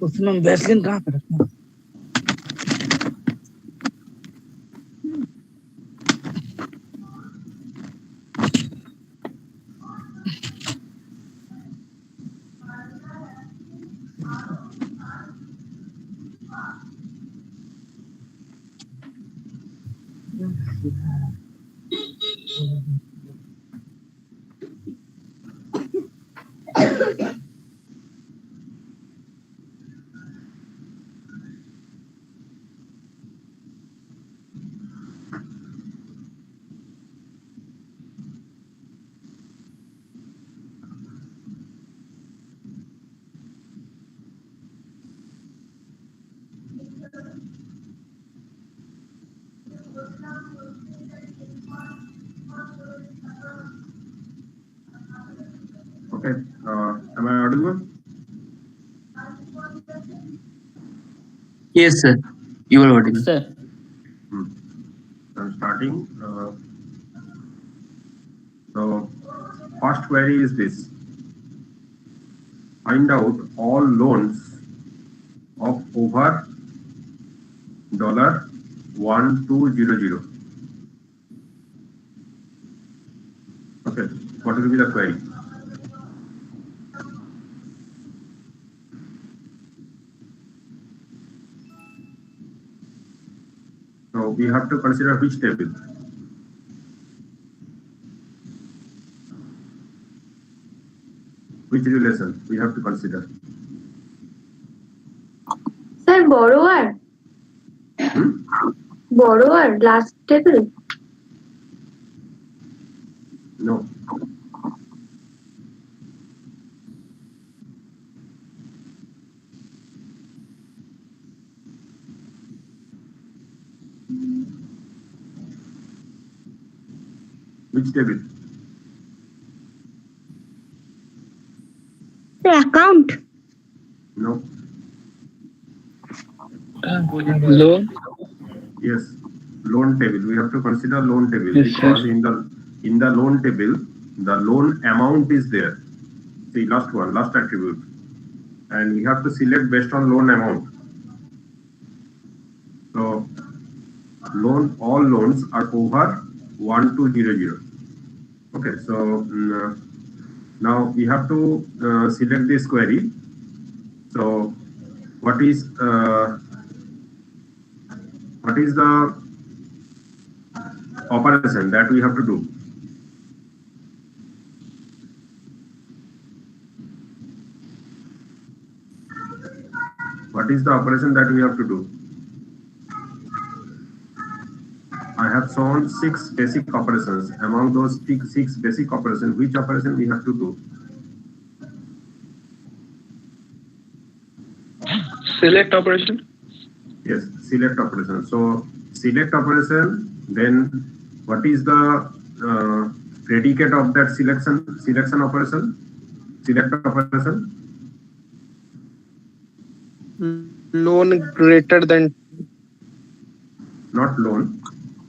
उसमें वैसलीन कहाँ पे रखना? Okay, am I audible? Yes, sir. You are audible. Sir. I'm starting. So, first query is this. Find out all loans of over $1200. Okay, what will be the query? So we have to consider which table? Which relation we have to consider? Sir, borrower. Borrower, last table. No. Which table? The account. No. Loan. Yes, loan table. We have to consider loan table Yes, because sir. in the loan table, the loan amount is there. The last one, last attribute, and we have to select based on loan amount. So, all loans are over 1200. Okay, so now we have to select this query. So, what is the operation that we have to do? What is the operation that we have to do? I have shown 6 basic operations. Among those 6 basic operations, which operation we have to do? Select operation. Yes, select operation. So select operation, then what is the predicate of that selection operation? Select operation? Loan greater than. Not loan.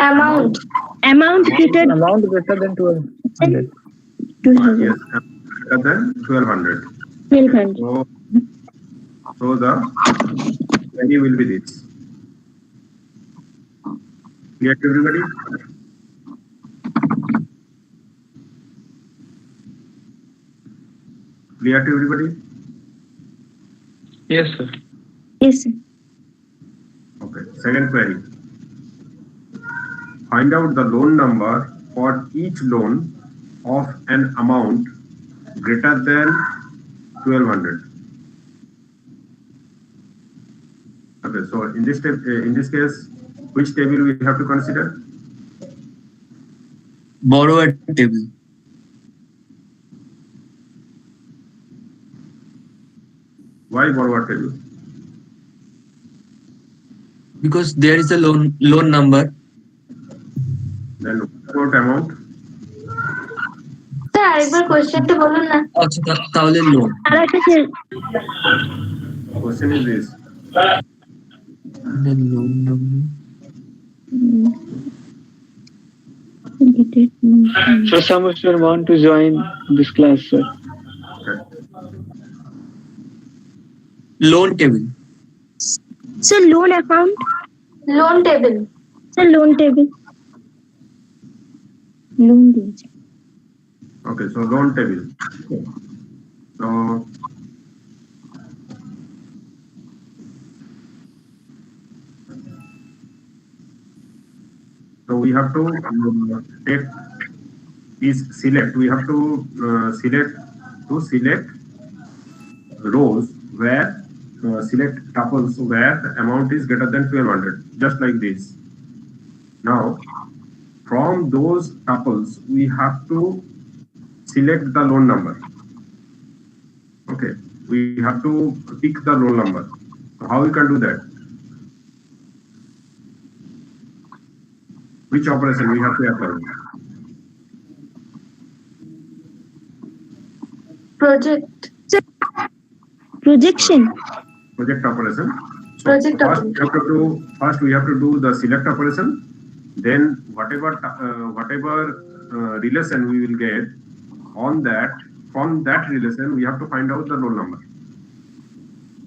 Amount. Amount greater. Amount greater than 1200. Yes, greater than 1200. 1200. So the query will be this. Clear to everybody? Clear to everybody? Yes, sir. Yes, sir. Okay, second query. Find out the loan number for each loan of an amount greater than 1200. Okay, so in this case, which table we have to consider? Borrower table. Why borrower table? Because there is a loan number. Then what amount? Sir, আরেকবার কোশ্চেনটা বলুন না। আচ্ছা তাহলে loan. Question is this. The loan number. So some of you want to join this class, sir. Okay. Loan table. Sir, loan account. Loan table. Sir, loan table. Loan table. Okay, so loan table. So we have to take this select. We have to select rows where select tuples where the amount is greater than 1200, just like this. Now, from those tuples, we have to select the loan number. Okay, we have to pick the loan number. So how we can do that? Which operation we have to apply? Project. Projection. Project operation. So Project first we have to do the select operation. Then whatever relation we will get on that, from that relation we have to find out the loan number.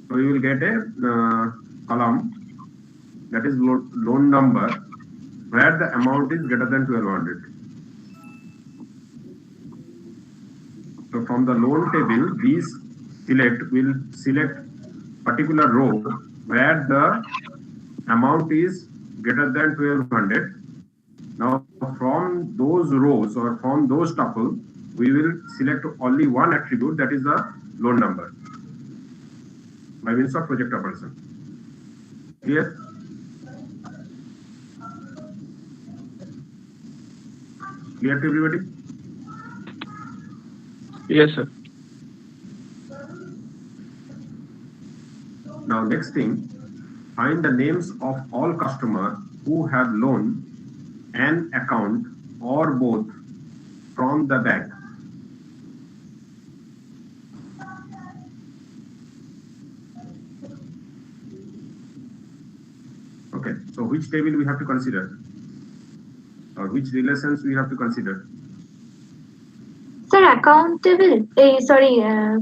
So we will get a column that is loan number where the amount is greater than 1200. So from the loan table, these select will select particular row where the amount is greater than 1200. Now from those rows or from those tuple, we will select only one attribute, that is the loan number, by means of project operation. Clear? Clear to everybody? Yes, sir. Now next thing, find the names of all customers who have loan an account or both from the bank. Okay, so which table we have to consider, or which relations we have to consider? Sir, account table.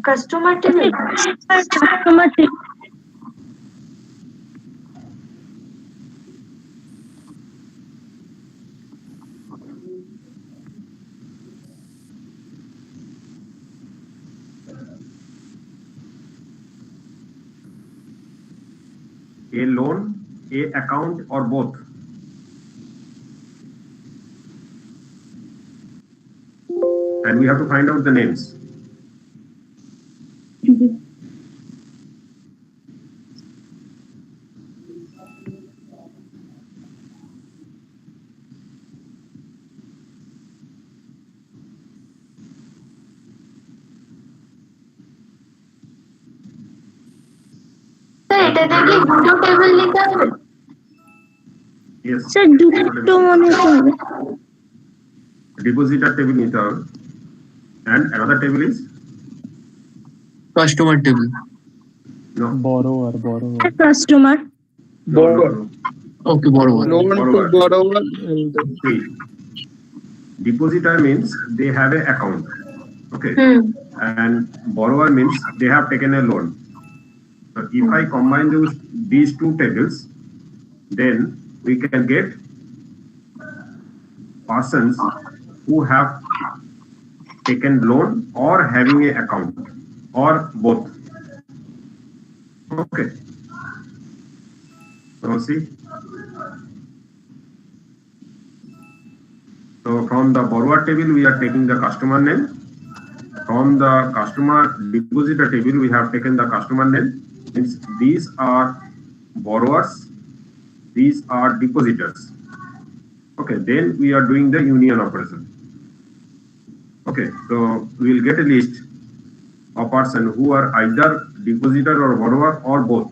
Customer table. Customer table. A loan, a account, or both? And we have to find out the names. Sir, এটা কি দুটো table নিতে হবে? Yes. Sir, দুটো মনে হবে। Depositor table নিতে হবে. And another table is? Customer table. No. Borrower. Customer. Borrower. Okay, borrower. Loan to borrower and See, depositor means they have an account. Okay. And borrower means they have taken a loan. So if I combine these two tables, then we can get persons who have taken loan or having an account, or both. Okay. So see. So from the borrower table, we are taking the customer name. From the customer depositor table, we have taken the customer name. Means these are borrowers, these are depositors. Okay, then we are doing the union operation. Okay, so we will get a list of persons who are either depositor or borrower or both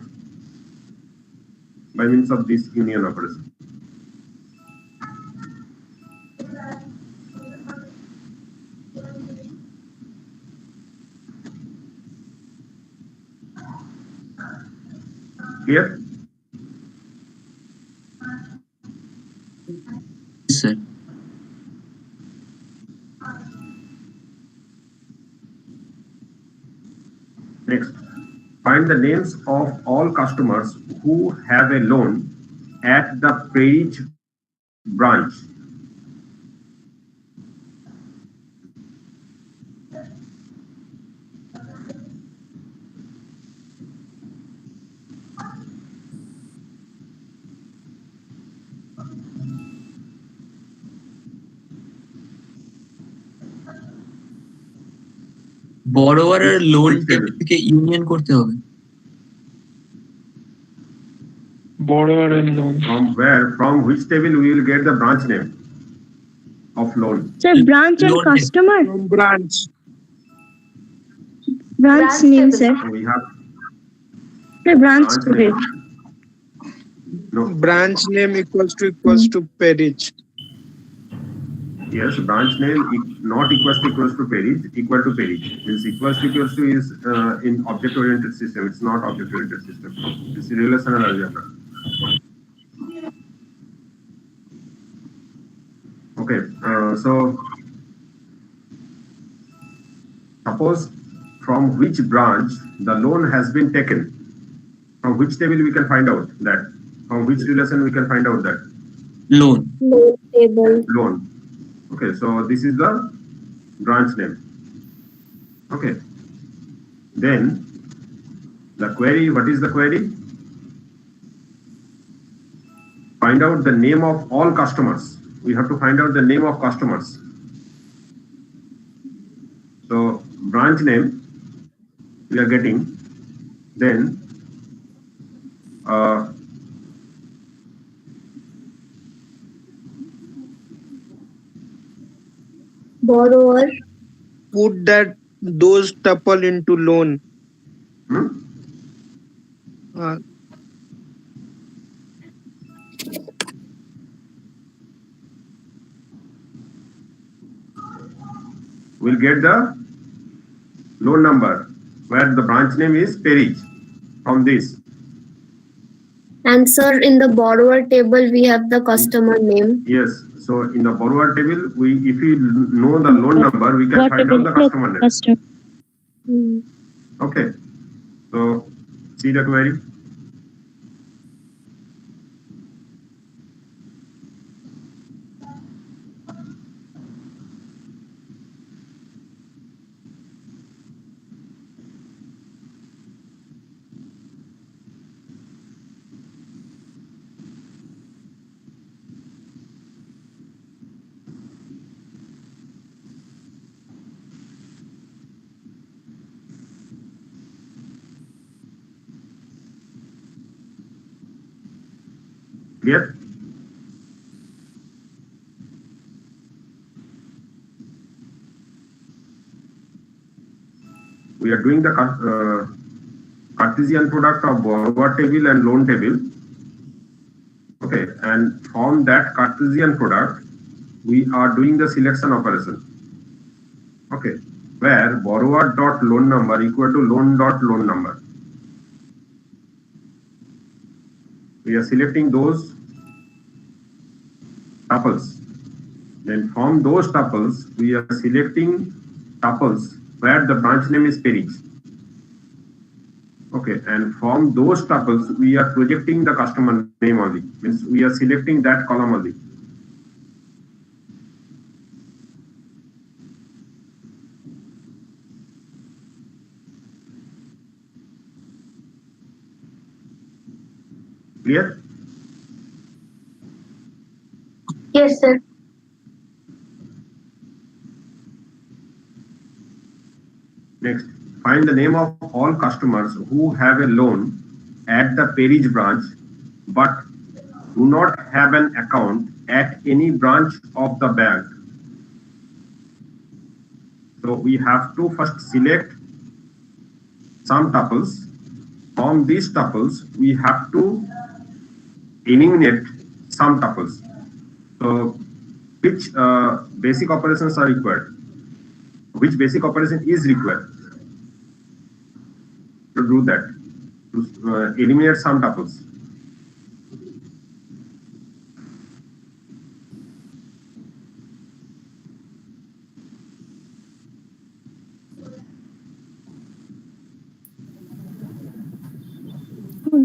by means of this union operation. Clear? Yes, sir. Next, Find the names of all customers who have a loan at the page branch. বড়োয়ারের loan Which table? থেকে union করতে হবে। borrower loan. From where? From which table we will get the branch name of loan? Sir, branch and Loan name. customer. From branch. Branch name, sir. So we have Sir, branch branch today. name. No. Branch name equals to page. Yes, branch name not equals to page, equal to page. Means equals to is in object oriented system. It's not object oriented system. It's relational algebra. Okay, so suppose from which branch the loan has been taken. From which table we can find out that? From which relation we can find out that? Loan. Loan table. Loan. Okay, so this is the branch name. Okay. Then the query, what is the query? Find out the name of all customers. We have to find out the name of customers. So branch name we are getting. Then Borrower. Put those tuple into loan. Uh, we'll get the loan number where the branch name is Perich from this. And sir, in the borrower table, we have the customer name. Yes. So in the borrower table, if we know the loan number, we can find out the customer name. Customer. Okay. So see the query. Clear? We are doing the Cartesian product of borrower table and loan table. Okay, and from that Cartesian product, we are doing the selection operation. Okay, where borrower dot loan number equal to loan dot loan number. We are selecting those tuples. Then from those tuples, we are selecting tuples where the branch name is Perich. Okay, and from those tuples, we are projecting the customer name only. Means we are selecting that column only. Clear? Yes, sir. Next, find the name of all customers who have a loan at the Perich branch but do not have an account at any branch of the bank. So we have to first select some tuples. From these tuples, we have to eliminate some tuples. So which basic operations are required? Which basic operation is required to do that, to eliminate some tuples?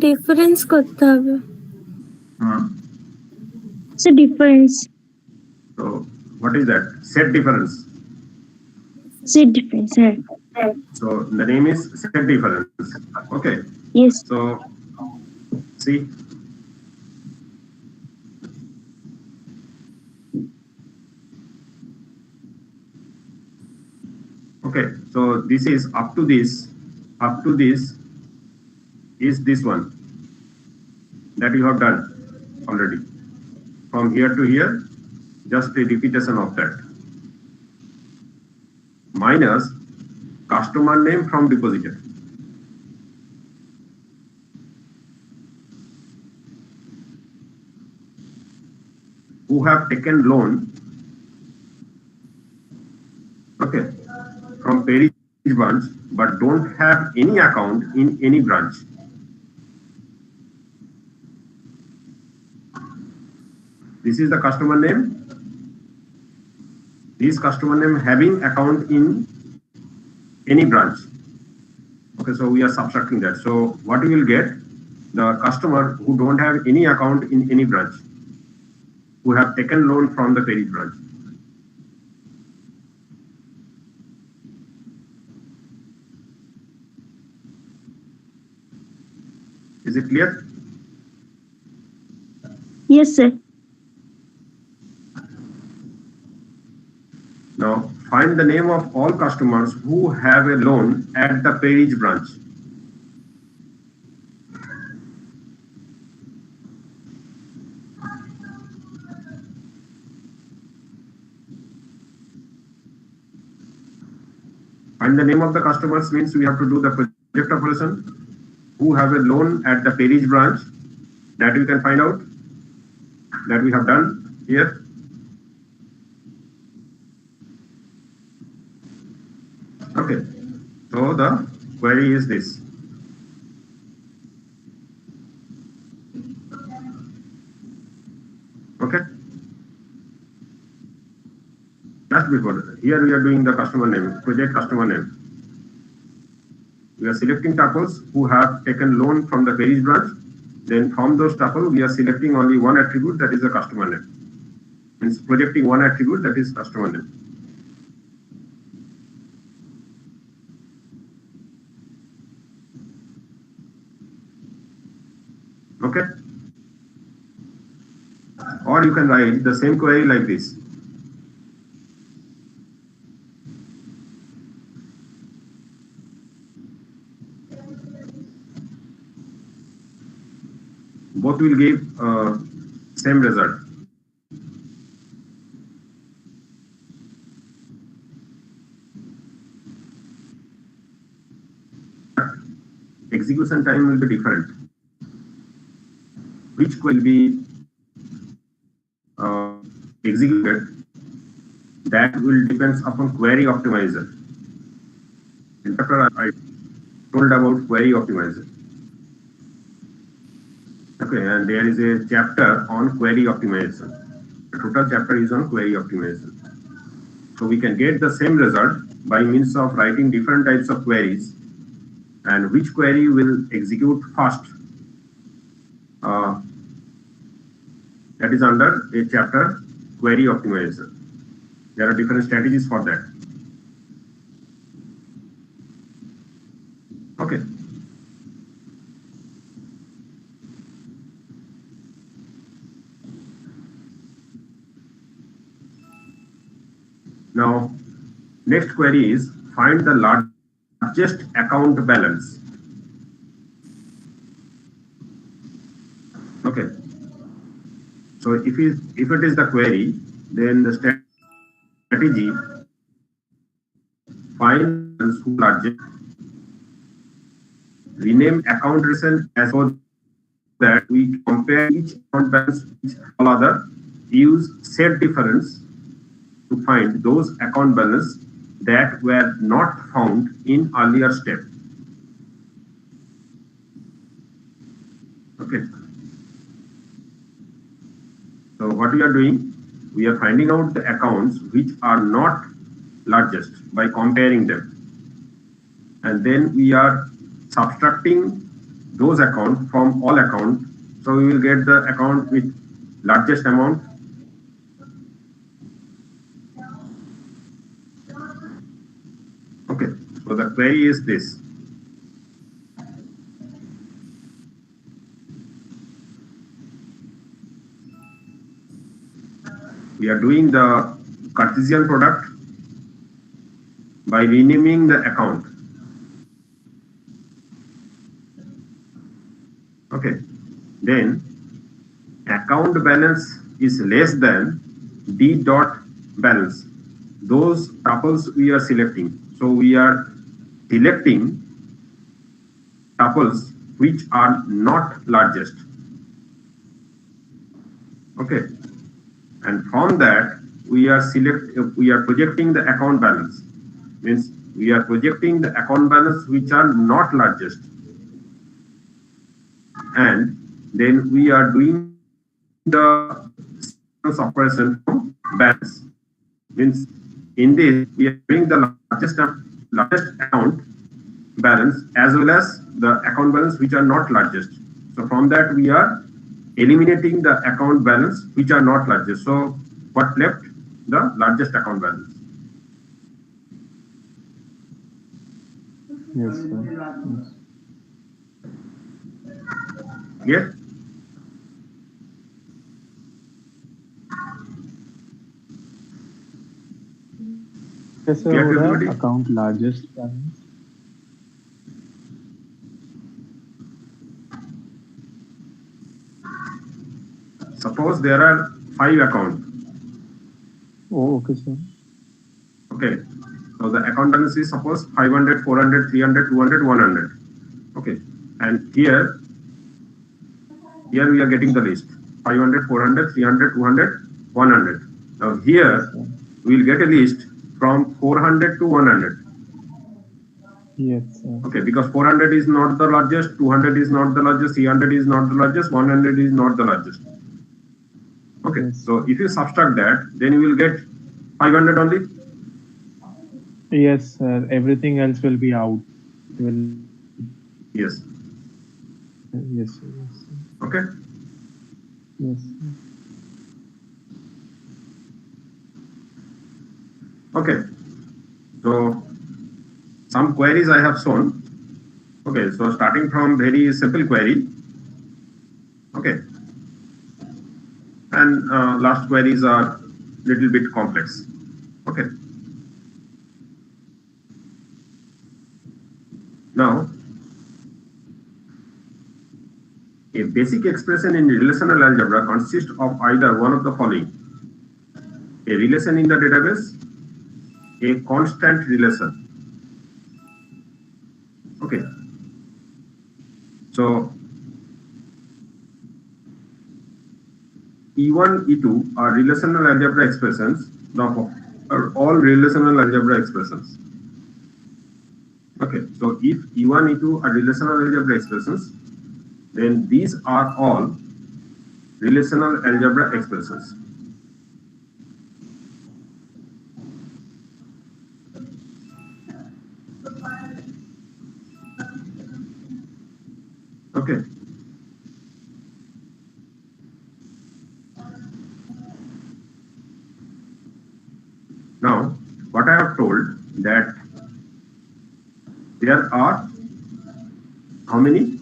Difference করতে হবে। Sir, difference. So what is that? Set difference. Sir, difference, sir. So the name is set difference. Okay. Yes. So see. Okay, so this is up to this is this one that you have done already. From here to here, just a repetition of that. Minus customer name from depositor. Who have taken loan, okay, from Perry branch but don't have any account in any branch. This is the customer name. This customer name having account in any branch. Okay, so we are subtracting that. So what we will get? The customer who don't have any account in any branch, who have taken loan from the Perry branch. Is it clear? Yes, sir. Now find the name of all customers who have a loan at the Perry branch. Find the name of the customers means we have to do the project operation. Who have a loan at the Perry branch, that we can find out, that we have done here. Okay, so the query is this. Okay. Just before, here we are doing the customer name, project customer name. We are selecting tuples who have taken loan from the Perry branch. Then from those tuples, we are selecting only one attribute, that is the customer name. Means projecting one attribute, that is customer name. Okay. Or you can write the same query like this. Both will give same result. Execution time will be different. Which will be executed, that will depends upon query optimizer. In fact, I told about query optimizer. Okay, and there is a chapter on query optimization. The total chapter is on query optimization. So we can get the same result by means of writing different types of queries, and which query will execute first. That is under a chapter, query optimization. There are different strategies for that. Okay. Now, next query is find the largest account balance. Okay. So if it is the query, then the strategy, find who largest, rename account recent as so that we compare each account balance with all other, use set difference to find those account balance that were not found in earlier step. Okay. So what we are doing, we are finding out the accounts which are not largest by comparing them. And then we are subtracting those account from all account. So we will get the account with largest amount. Okay, so the query is this. We are doing the Cartesian product by renaming the account. Okay, then account balance is less than D dot balance. Those tuples we are selecting. So we are selecting tuples which are not largest. Okay, and from that we are projecting the account balance. Means we are projecting the account balance which are not largest, and then we are doing the operation from balance. Means in this we are doing the largest account balance as well as the account balance which are not largest. So from that we are eliminating the account balance which are not largest. So what left? The largest account balance. Yes, sir. Yes. Clear? कैसे Clear हो to रहा है everybody? Account largest balance? Suppose there are 5 accounts. Oh, okay, sir. Okay, so the account balance is suppose 500, 400, 300, 200, 100. Okay, and here we are getting the list 500, 400, 300, 200, 100. Now here we will get a list from 400 to 100. Yes, sir. Okay, because 400 is not the largest, 200 is not the largest, 300 is not the largest, 100 is not the largest. Okay, Yes. so if you subtract that, then you will get 500 only. Yes, sir. Everything else will be out. Will. Yes. Yes, sir. Yes, sir. Okay. Yes, sir. Okay. So some queries I have shown. Okay, so starting from very simple query. Okay. And last queries are little bit complex. Okay. Now, a basic expression in relational algebra consists of either one of the following: a relation in the database, a constant relation. Okay. So E1, E2 are relational algebra expressions. Now, are all relational algebra expressions. Okay, so if E1, E2 are relational algebra expressions, then these are all relational algebra expressions. Okay. Now, what I have told that there are how many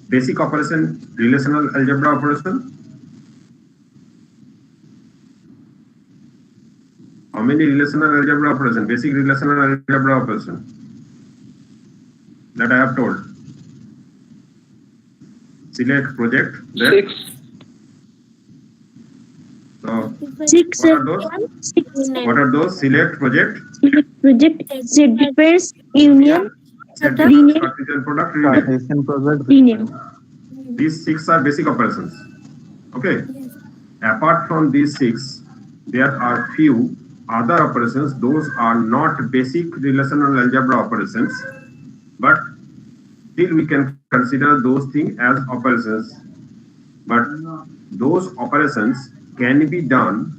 basic operation, relational algebra operation? How many relational algebra operation, basic relational algebra operation that I have told? Select, project, then 6. so 6, what are those? 6. What are those? Select, project, Project Z difference union set rename. Cartesian product, rename. Cartesian product. rename. These 6 are basic operations. Okay. Apart from these 6, there are few other operations. Those are not basic relational algebra operations, but still we can consider those things as operations. But those operations can be done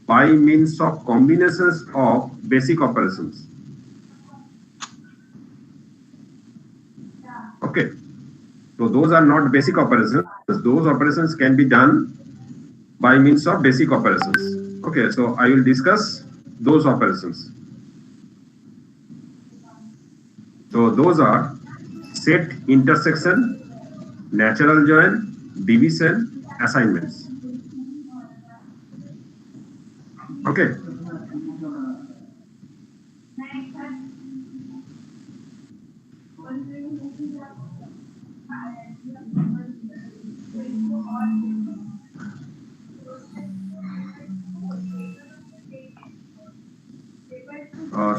by means of combinations of basic operations. Okay. So those are not basic operations. Those operations can be done by means of basic operations. Okay, so I will discuss those operations. So those are set, intersection, natural join, division, assignments. Okay.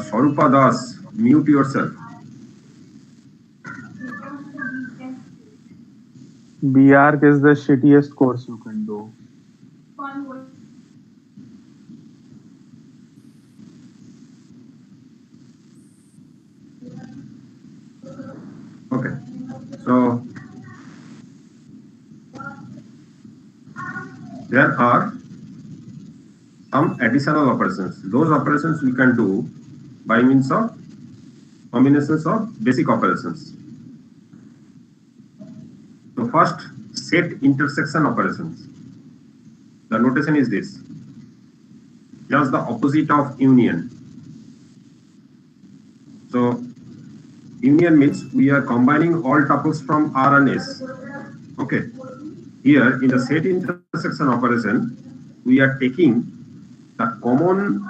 Swarupa Das, mute yourself. BARC is the shittiest course you can do. Okay. So there are some additional operations. Those operations we can do by means of combinations of basic operations. So first, set intersection operations. The notation is this. Just the opposite of union. So union means we are combining all tuples from R and S. Okay. Here in the set intersection operation, we are taking the common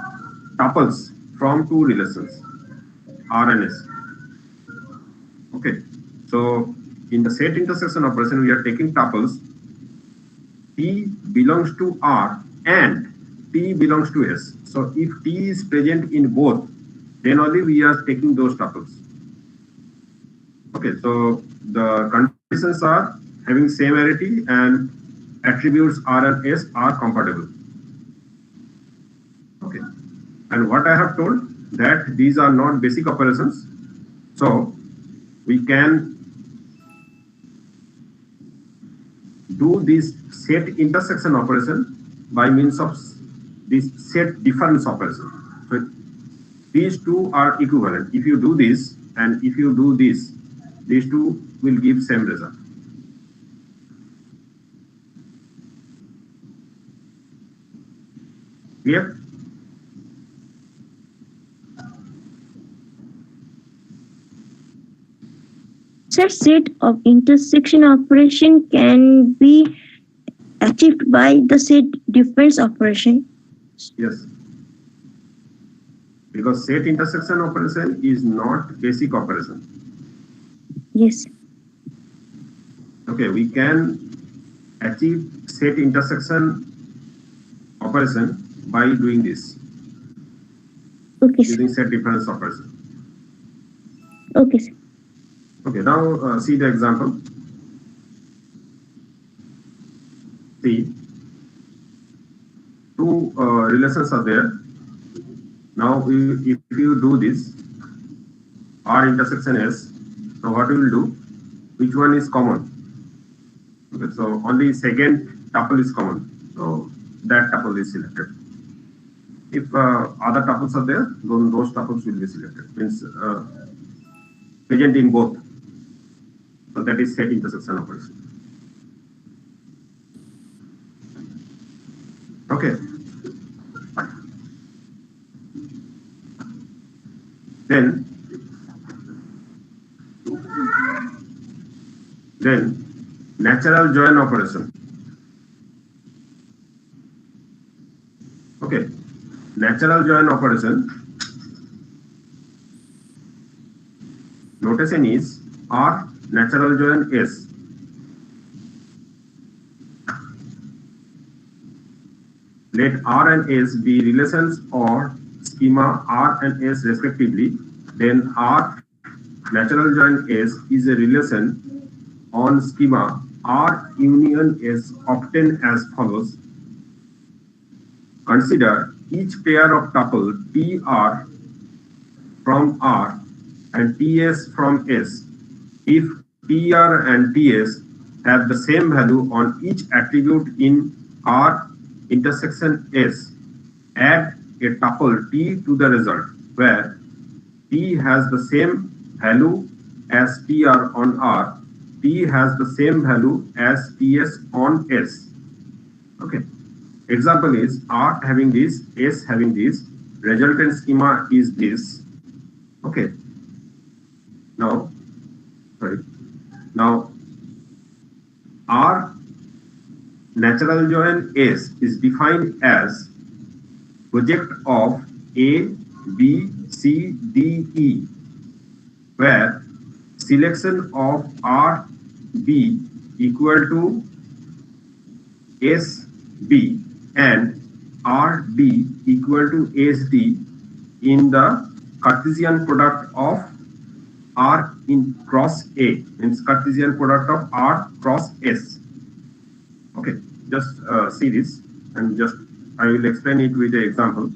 tuples from two relations, R and S. Okay. So in the set intersection operation, we are taking tuples T belongs to R and T belongs to S. So if T is present in both, then only we are taking those tuples. Okay, so the conditions are having similarity and attributes R and S are compatible. Okay, and what I have told that these are not basic operations, so we can do this set intersection operation by means of this set difference operation. So these two are equivalent. If you do this and if you do this, these two will give same result. Clear? Such set of intersection operation can be achieved by the set difference operation. Yes. Because set intersection operation is not basic operation. Yes. Okay, we can achieve set intersection operation by doing this. Okay, sir. Using set difference operation. Okay, sir. Okay, now see the example. See, two relations are there. Now, if you do this, R intersection S, so what we will do? Which one is common? Okay, so only second tuple is common. So that tuple is selected. If other tuples are there, then those tuples will be selected. Means present in both. So that is set intersection operation. Okay. Then natural join operation. Okay. Natural join operation. Notation is R natural join S. Let R and S be relations or schema R and S respectively. Then R natural join S is a relation on schema R union S obtained as follows. Consider each pair of tuple TR from R and TS from S. If TR and TS have the same value on each attribute in R intersection S, add a tuple T to the result where T has the same value as TR on R T has the same value as TS on S. Okay. Example is R having this, S having this, resultant schema is this. Okay. Now, now R natural join S is defined as project of A, B, C, D, E, where selection of R, B equal to S, B and R, D equal to S, D in the Cartesian product of R in cross A, means Cartesian product of R cross S. Okay, just see this and just I will explain it with an example.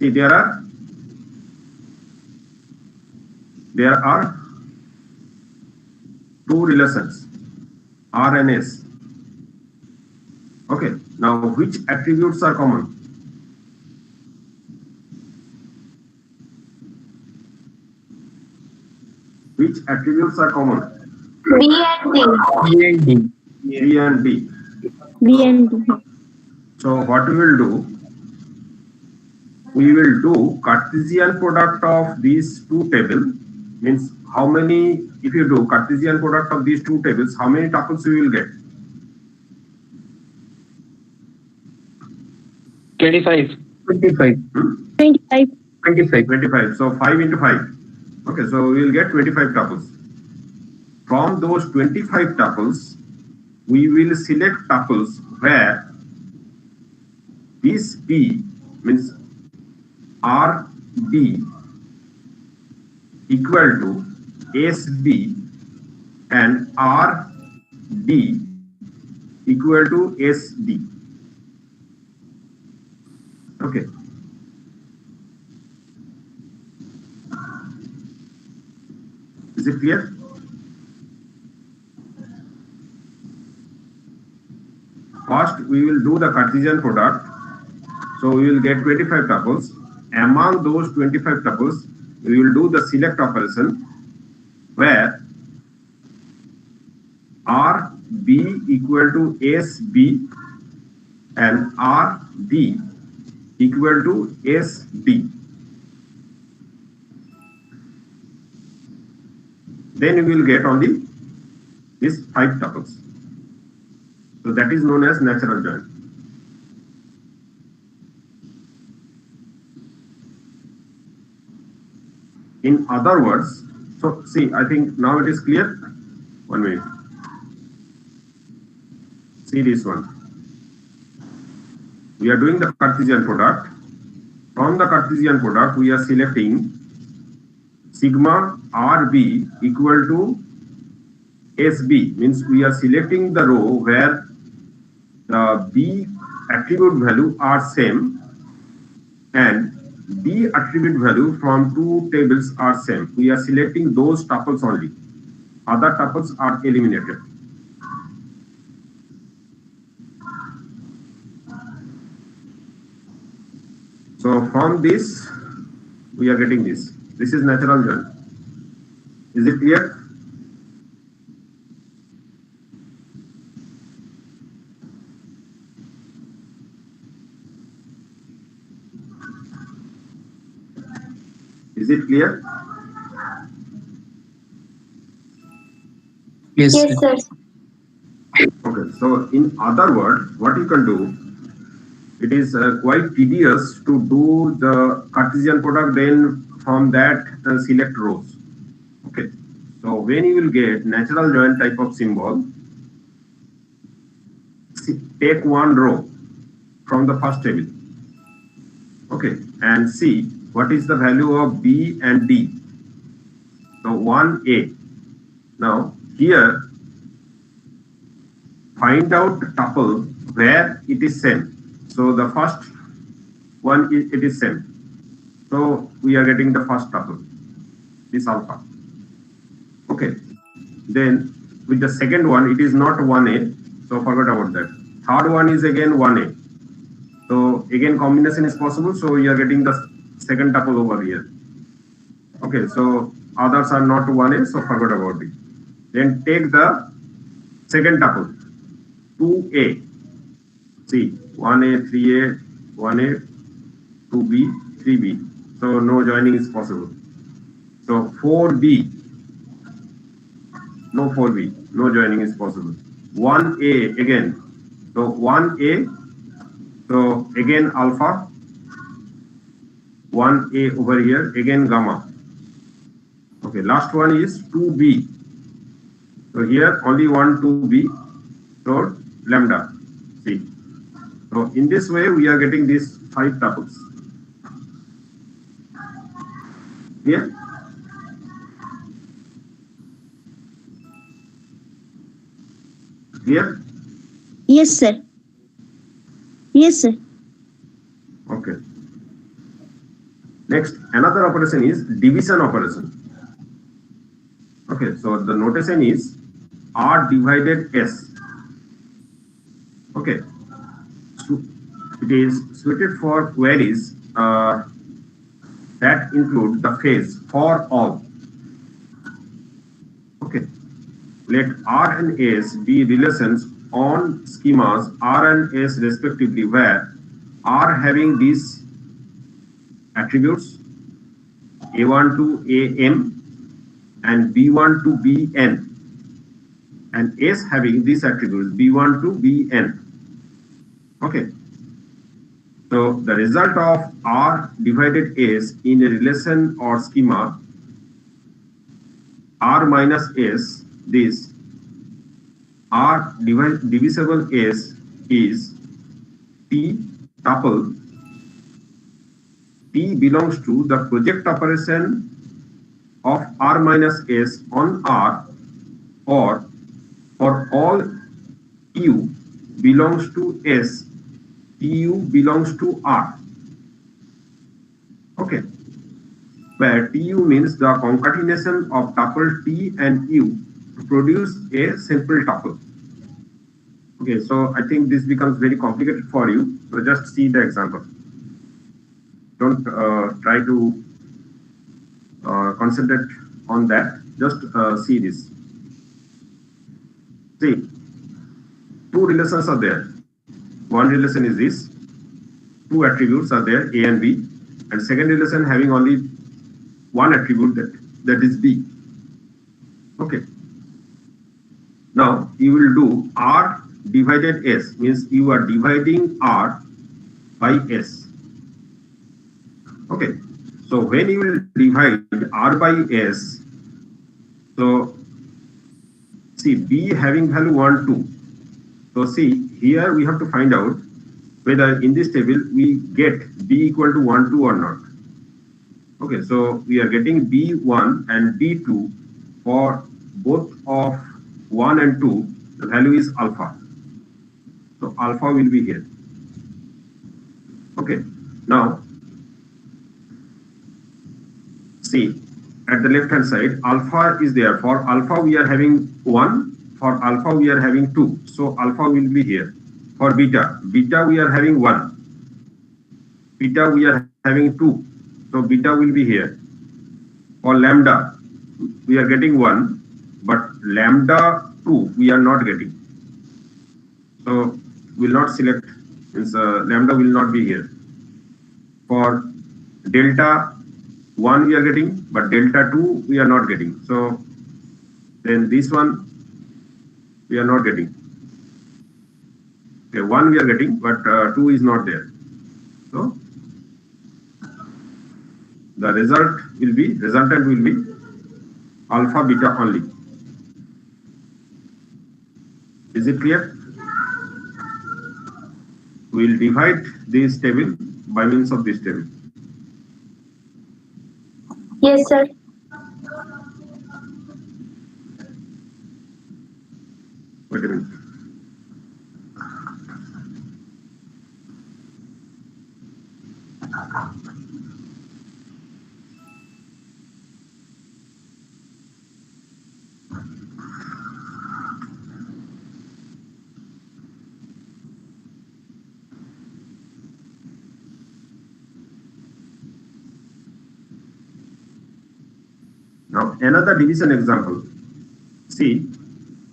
See, there are two relations, R and S. Okay, now which attributes are common? Which attributes are common? B and D. B and D. B and D. B and D. So what we will do? We will do Cartesian product of these two tables. Means how many, if you do Cartesian product of these two tables, how many tuples you will get? 25. 25. 25. 25. 25. So 5 into 5. Okay, so we will get 25 tuples. From those 25 tuples, we will select tuples where this B means RB equal to SB and RD equal to SD. Okay. Is it clear? First, we will do the Cartesian product. So we will get 25 tuples. Among those 25 tuples, we will do the select operation where RB equal to SB and RD equal to SD. Then we will get only these 5 tuples. So that is known as natural join. In other words, so see, I think now it is clear. 1 minute. See this one. We are doing the Cartesian product. From the Cartesian product, we are selecting sigma RB equal to SB, means we are selecting the row where the B attribute value are same and D attribute value from two tables are same. We are selecting those tuples only. Other tuples are eliminated. So from this, we are getting this. This is natural join. Is it clear? Is it clear? Yes. Yes, sir. Okay, so in other words, what you can do, it is quite tedious to do the Cartesian product, then from that select rows. Okay, so when you will get natural join type of symbol, take one row from the first table. Okay, and see what is the value of B and D. So 1A. Now here, find out tuple where it is same. So the first one it is same. So we are getting the first tuple, this alpha. Okay. Then with the second one, it is not 1A. So forget about that. Third one is again 1A. So again combination is possible. So we are getting the second tuple over here. Okay. So others are not 1A, so forget about it. Then take the second tuple, 2A. See, 1A, 3A, 1A, 2B, 3B. So no joining is possible. So 4B, no 4B, no joining is possible. 1A again. So 1A, so again alpha, 1A over here, again gamma. Okay, last one is 2B. So here only 1, 2B, so lambda. See. So in this way we are getting these 5 tuples. Here. Here. Yes, sir. Yes, sir. Okay. Next, another operation is division operation. Okay, so the notation is R divided S. Okay, so it is suited for queries that include the phrase for all. Okay, let R and S be relations on schemas R and S respectively, where R having these attributes A1 to AM and B1 to Bn, and S having these attributes B1 to Bn. Okay, so the result of R divided S in a relation or schema R minus S, this R divisible S is T tuple. T belongs to the project operation of R minus S on R, or for all U belongs to S, TU belongs to R. Okay, where TU means the concatenation of tuple T and U to produce a simple tuple. Okay, so I think this becomes very complicated for you. So just see the example. Don't try to concentrate on that. Just see this. See, 2 relations are there. One relation is this. 2 attributes are there, A and B. And second relation having only 1 attribute, that is B. Okay. Now you will do R divided S, means you are dividing R by S. Okay. So when you will divide R by S, so see B having value 1, 2. So see, here we have to find out whether in this table we get B equal to 1, 2 or not. Okay, so we are getting B1 and B2 for both of 1 and 2, the value is alpha. So alpha will be here. Okay, now see at the left hand side, alpha is there. For alpha we are having 1, for alpha we are having 2. So alpha will be here. For beta, beta we are having 1. Beta we are having 2. So beta will be here. For lambda, we are getting 1, but lambda 2 we are not getting. So will not select, means lambda will not be here. For delta 1 we are getting, but delta 2 we are not getting. So then this one we are not getting. Okay, 1 we are getting, but 2 is not there. So the resultant will be alpha beta only. Is it clear? We will divide this table by means of this table. Yes, sir. Wait a minute. Now another division example. See,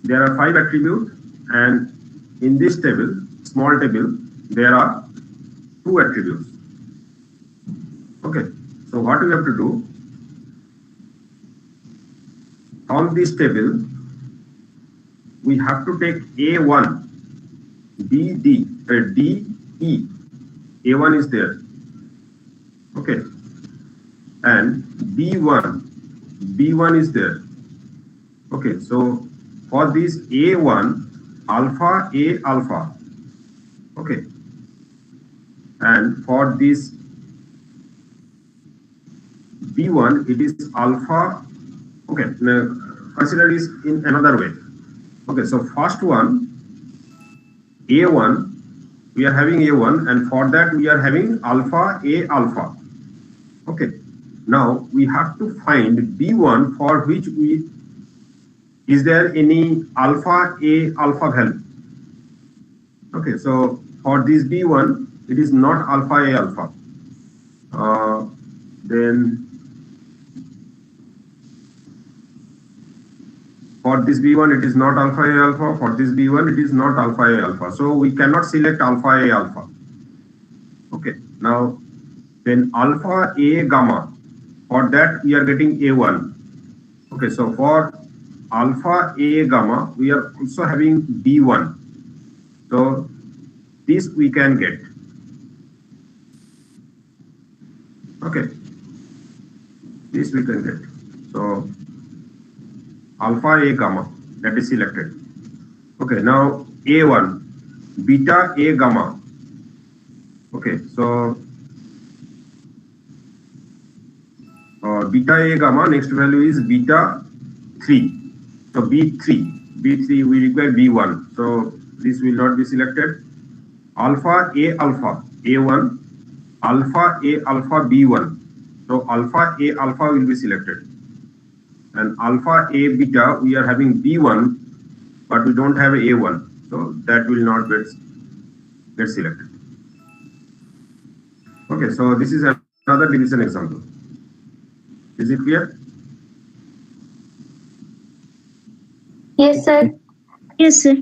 there are 5 attributes, and in this table, small table, there are 2 attributes. Okay, so what we have to do, on this table, we have to take A1, D, E. A1 is there. Okay, and B1 is there. Okay, so for this A1, alpha, A alpha. Okay, and for this B1, it is alpha. Okay, now consider this in another way. Okay, so first one, A1, we are having A1, and for that we are having alpha, A alpha. Okay, now we have to find B1 for which is there any alpha, A alpha value? Okay, so for this B1, it is not alpha, A alpha. Then for this B1, it is not alpha, A alpha. For this B1, it is not alpha, A alpha. So we cannot select alpha, A alpha. Okay, now then alpha, A gamma. For that, we are getting A1. Okay, so for alpha, A gamma, we are also having B1. So this we can get. Okay, this we can get. So alpha, A gamma, that is selected. Okay, now A1, beta, A gamma. Okay, so beta, A gamma, next value is beta 3. So B3 we require B1. So this will not be selected. Alpha, A alpha, A1, alpha, A alpha, B1. So alpha, A alpha will be selected. And alpha, A beta, we are having B1, but we don't have A1. So that will not get selected. Okay, so this is another division example. Is it clear? Yes, sir. Yes, sir.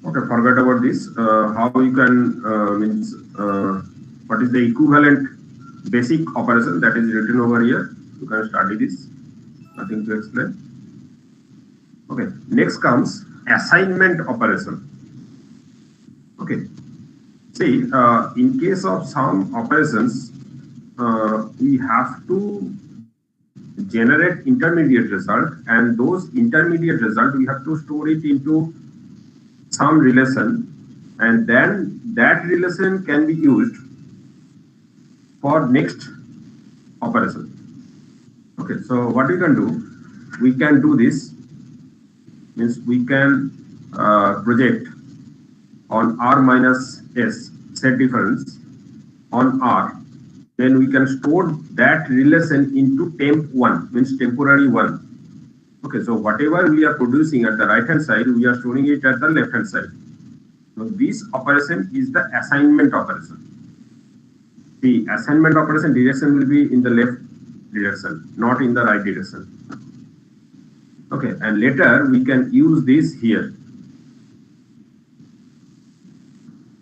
Okay, forget about this. How you can what is the equivalent basic operation that is written over here? You can study this. Nothing to explain. Okay, next comes assignment operation. Okay, see, in case of some operations, we have to generate intermediate result, and those intermediate result we have to store it into some relation, and then that relation can be used for next operation. Okay, so what we can do, we can do this, means we can project on R minus S set difference on R, then we can store that relation into temp1, means temporary 1. Okay, so whatever we are producing at the right hand side, we are storing it at the left hand side. So this operation is the assignment operation. The assignment operation direction will be in the left direction, not in the right direction. Okay, and later we can use this here.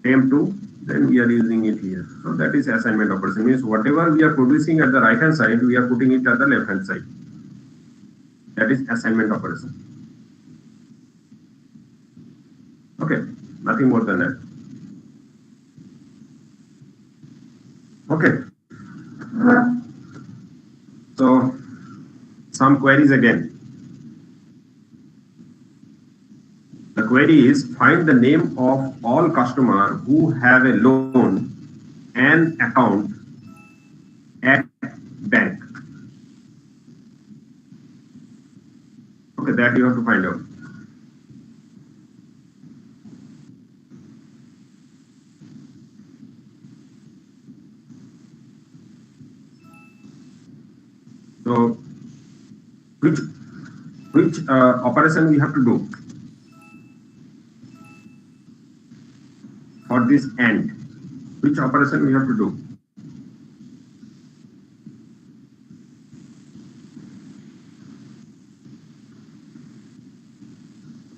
Temp2, then we are using it here. So that is assignment operation, means whatever we are producing at the right hand side, we are putting it at the left hand side. That is assignment operation. Okay, nothing more than that. Okay. So some queries again. The query is find the name of all customers who have a loan and account at bank. Okay, that you have to find out. So which operation we have to do? this AND, which operation we have to do?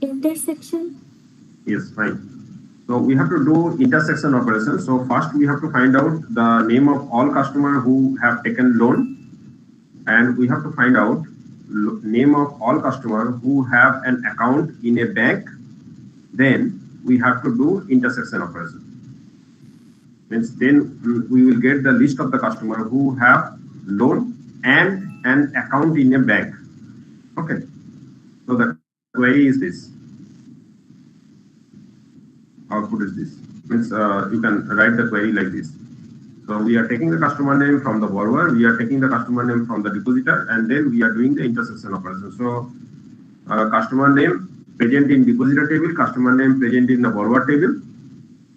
Intersection. Yes, fine. So we have to do intersection operation. So first we have to find out the name of all customer who have taken loan, and we have to find out name of all customer who have an account in a bank. Then we have to do intersection operation. Means then we will get the list of the customer who have loan and an account in a bank. Okay. So the query is this. Output is this. Means you can write the query like this. So we are taking the customer name from the borrower, we are taking the customer name from the depositor, and then we are doing the intersection operation. So customer name present in depositor table, customer name present in the borrower table.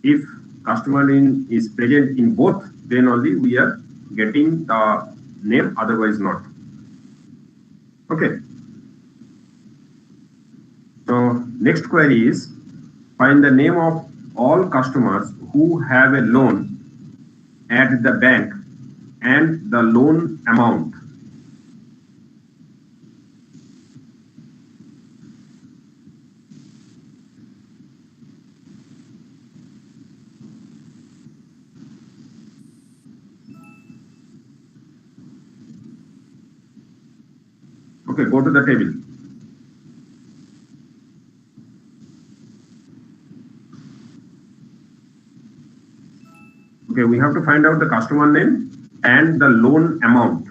If customer name is present in both, then only we are getting the name, otherwise not. Okay. So next query is find the name of all customers who have a loan at the bank and the loan amount. Okay, go to the table. Okay, we have to find out the customer name and the loan amount.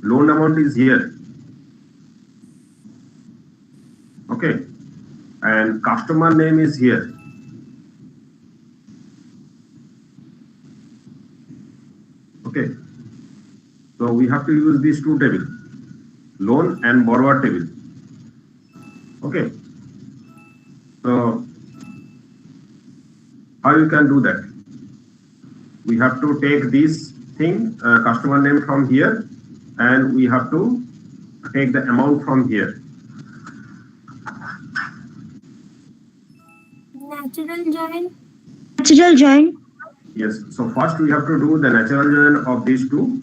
Loan amount is here. Okay, and customer name is here. Okay, so we have to use these two tables, loan and borrower table. Okay, so how you can do that? We have to take this thing, customer name from here, and we have to take the amount from here. Natural join. Natural join. Yes, so first we have to do the natural join of these two.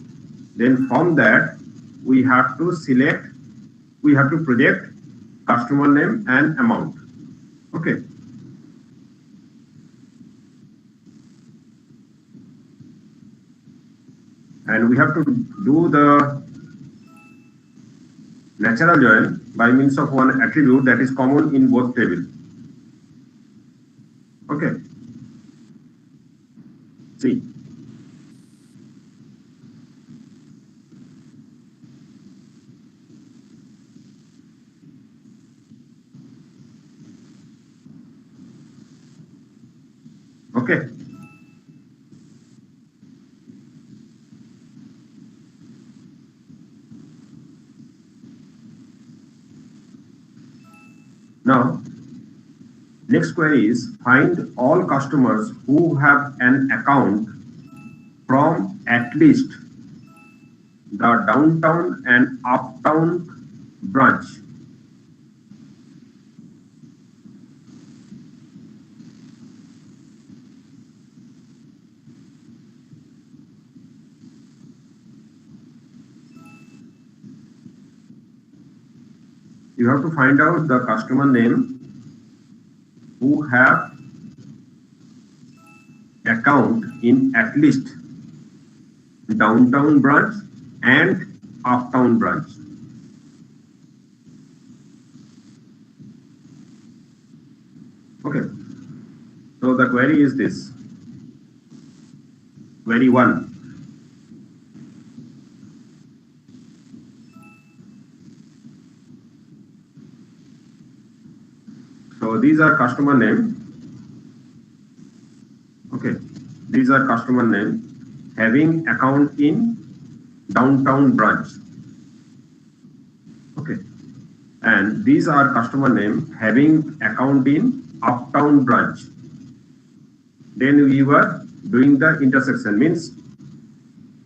Then from that, we have to select, we have to project customer name and amount. Okay. And we have to do the natural join by means of one attribute that is common in both tables. Okay. See. Okay. Now, next query is find all customers who have an account from at least the downtown and uptown branch. You have to find out the customer name who have account in at least downtown branch and uptown branch. Okay, so the query is this. Query 1. So these are customer name. Okay, these are customer name having account in downtown branch. Okay, and these are customer name having account in Uptown branch. Then we were doing the intersection, means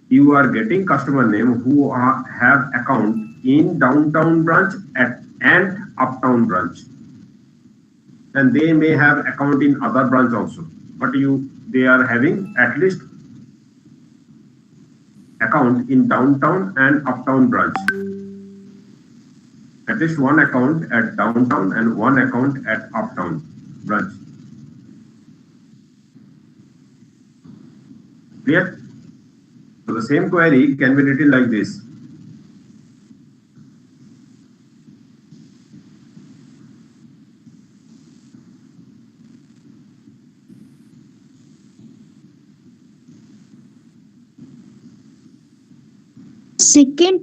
you are getting customer name who have account in Downtown branch and Uptown branch, and they may have account in other branch also, but they are having at least account in Downtown and Uptown branch. At least one account at Downtown and one account at Uptown branch. Clear? So the same query can be written like this. Second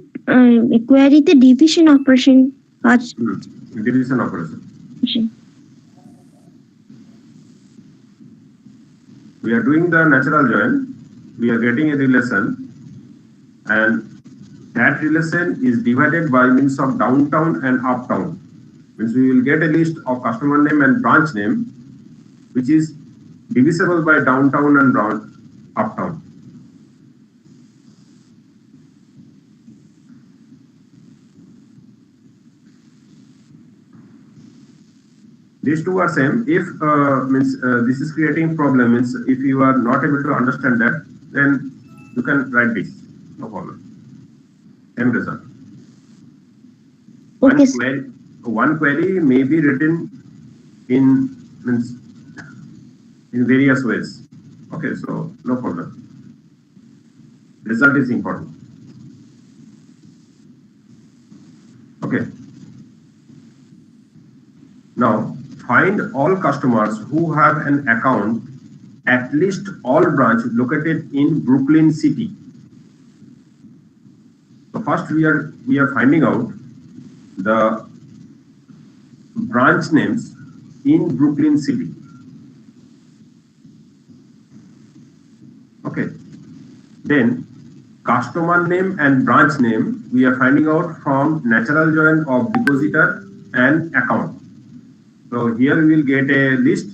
query the division operation. Division operation. We are doing the natural join. We are getting a relation, and that relation is divided by means of Downtown and Uptown. Means we will get a list of customer name and branch name, which is divisible by Downtown and Uptown. These two are same. If this is creating problem, means if you are not able to understand that, then you can write this, no problem. Same result. Okay. One query may be written in various ways. Okay, so no problem. Result is important. Okay. Now find all customers who have an account at least all branch located in Brooklyn City. So first we are finding out the branch names in Brooklyn City. Okay. Then customer name and branch name we are finding out from natural join of depositor and account. So here we will get a list,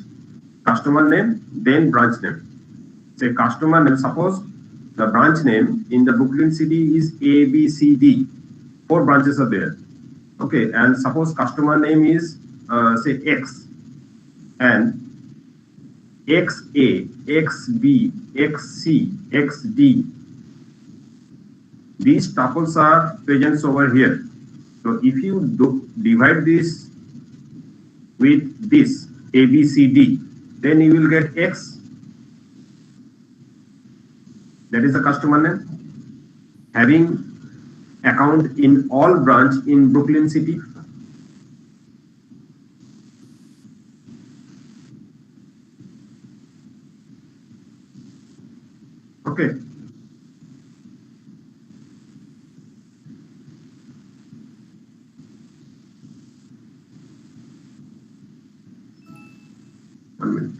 customer name, then branch name. Say customer name, suppose the branch name in the Brooklyn City is ABCD. 4 branches are there. Okay, and suppose customer name is say X, and XA, XB, XC, XD. These tuples are present over here. So if you divide this with this ABCD, then you will get X. That is the customer name having account in all branch in Brooklyn City. Okay. One minute.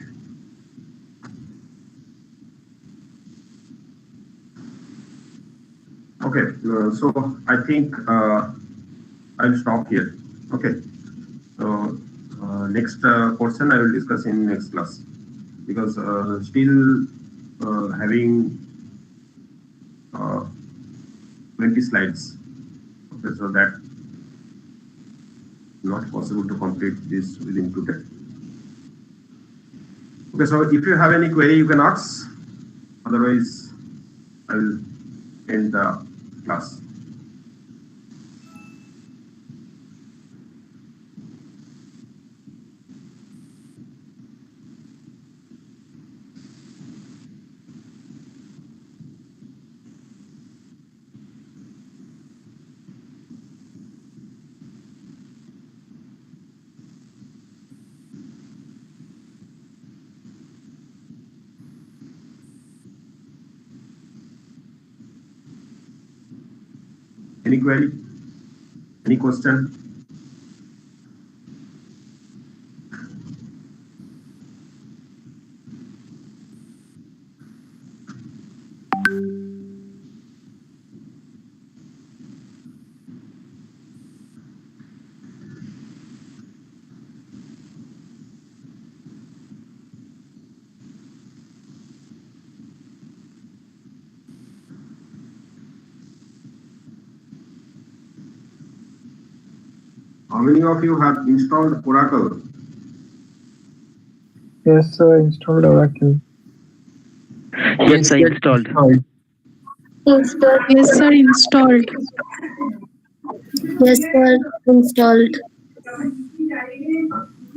Okay, so I think I'll stop here. Okay, so next portion I will discuss in next class, because still having 20 slides. Okay, so that not possible to complete this within today. Okay, so if you have any query, you can ask. Otherwise, I will end the class. Any query? Any question? How many of you have installed Oracle? Yes, sir. Installed Oracle. Yes, I installed. Installed. Yes, sir, installed. Yes, sir. Installed.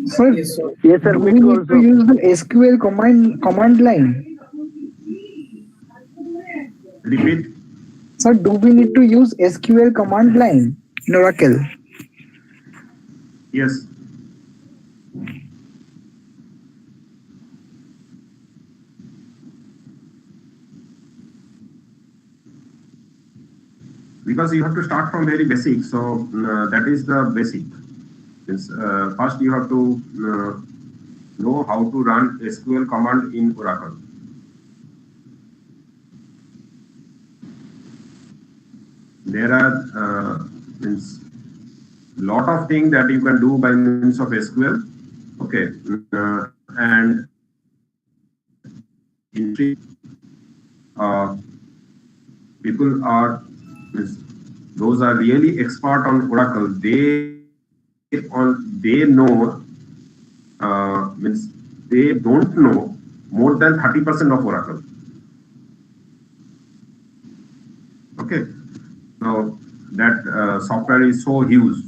Sir, Yes, sir. do Me we too need to also. use the SQL command line? Repeat. Sir, do we need to use SQL command line in Oracle? Yes. Because you have to start from very basic. So that is the basic. Means, first you have to know how to run SQL command in Oracle. There are means lot of things that you can do by means of SQL. Okay, and in people are means, those are really expert on Oracle. They know means they don't know more than 30% of Oracle. Okay, so that software is so huge.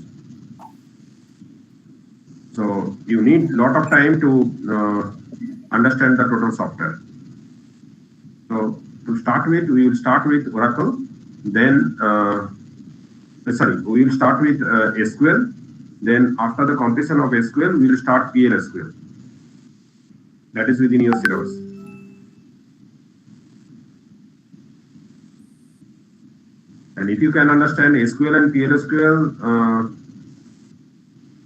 So you need a lot of time to understand the total software. So to start with, we will start with Oracle. Then, we will start with SQL. Then after the completion of SQL, we will start PLSQL. That is within your syllabus. And if you can understand SQL and PLSQL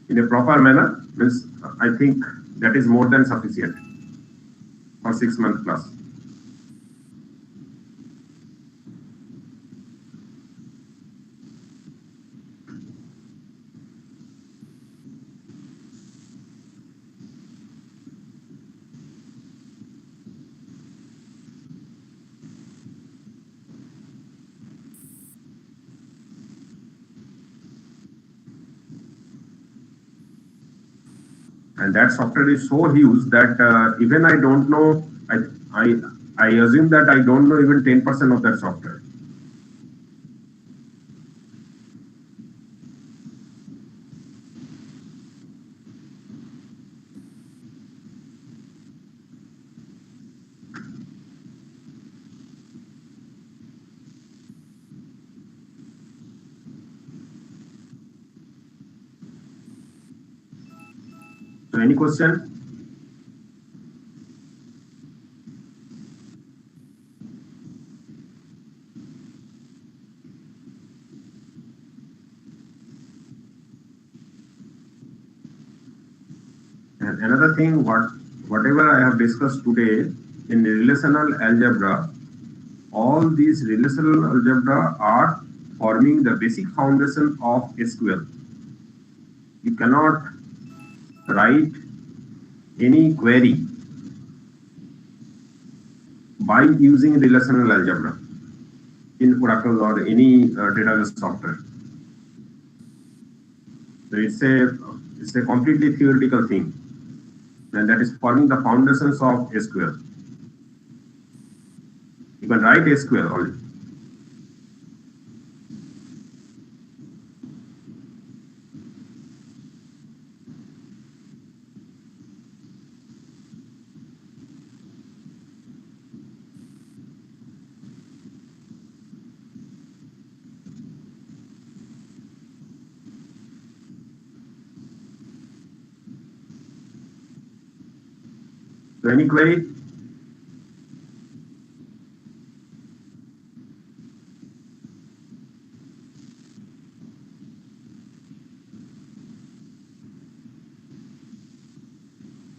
in a proper manner, means I think that is more than sufficient for 6 months plus. And that software is so huge that even I don't know, I assume that I don't know even 10% of that software. So any question? And another thing, whatever I have discussed today in relational algebra, all these relational algebra are forming the basic foundation of SQL. You cannot write any query by using relational algebra in Oracle or any database software. So it's a completely theoretical thing, and that is forming the foundations of SQL. You can write SQL only. So any query?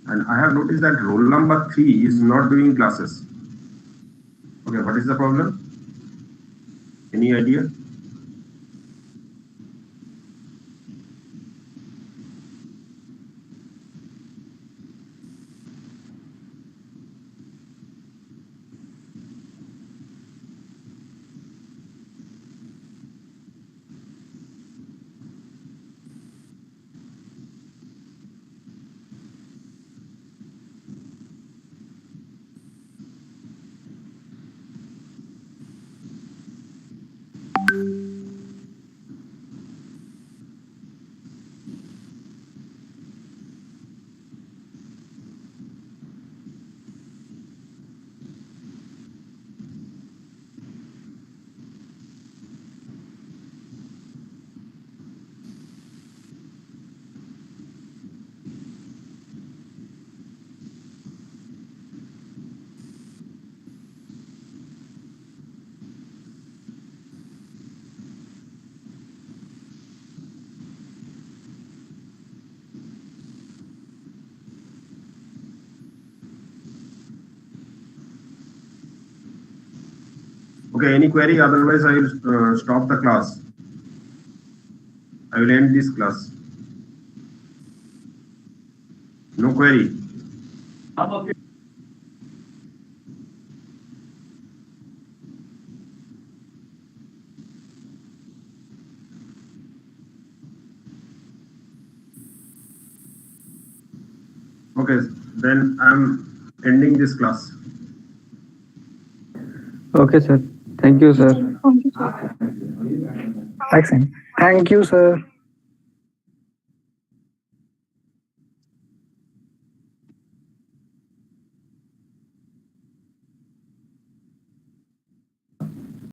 And I have noticed that roll number 3 is not doing classes. Okay, what is the problem? Any idea? Okay, any query? Otherwise, I will stop the class. I will end this class. No query. Okay, then I'm ending this class. Okay, sir. Thank you, sir. Excellent. Thank you, sir.